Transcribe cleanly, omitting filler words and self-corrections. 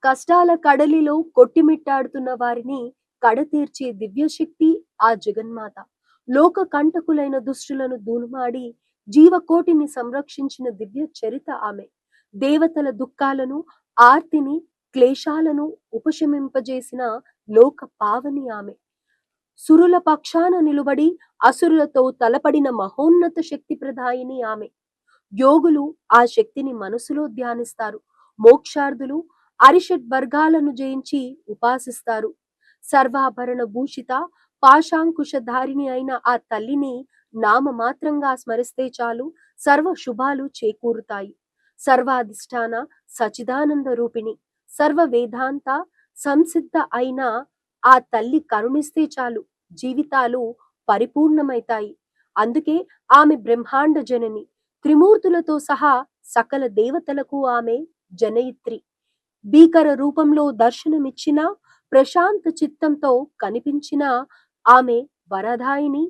కష్టాల కడలిలో కొట్టిమిట్టాడుతున్న వారిని కడతీర్చే దివ్యశక్తి ఆ జగన్మాత. లోక కంటకులైన దుష్టులను దూనుమాడి జీవకోటిని సంరక్షించిన దివ్య చరిత ఆమె. దేవతల దుఃఖాలను, ఆర్తిని, క్లేశాలను ఉపశమింపజేసిన లోక పావని ఆమె. సురుల పక్షాన నిలుబడి అసురులతో తలపడిన మహోన్నత శక్తి ప్రదాయిని ఆమె. యోగులు ఆ శక్తిని మనసులో ధ్యానిస్తారు. మోక్షార్థులు అరిషడ్ వర్గాలను జయించి ఉపాసిస్తారు. సర్వాభరణ భూషిత పాశాంకుశధారిణి అయిన ఆ తల్లిని నామమాత్రంగా స్మరిస్తే చాలు సర్వ శుభాలు చేకూరుతాయి. సర్వాధిష్టాన సచిదానంద రూపిణి, సర్వ వేదాంత సంసిద్ధ అయిన ఆ తల్లి కరుణిస్తే చాలు జీవితాలు పరిపూర్ణమైతాయి. అందుకే ఆమె బ్రహ్మాండ జనని. త్రిమూర్తులతో సహా సకల దేవతలకు ఆమె జనయిత్రి. భీకర రూపంలో దర్శనమిచ్చిన, ప్రశాంత చిత్తంతో కనిపించిన ఆమె వరదాయిని,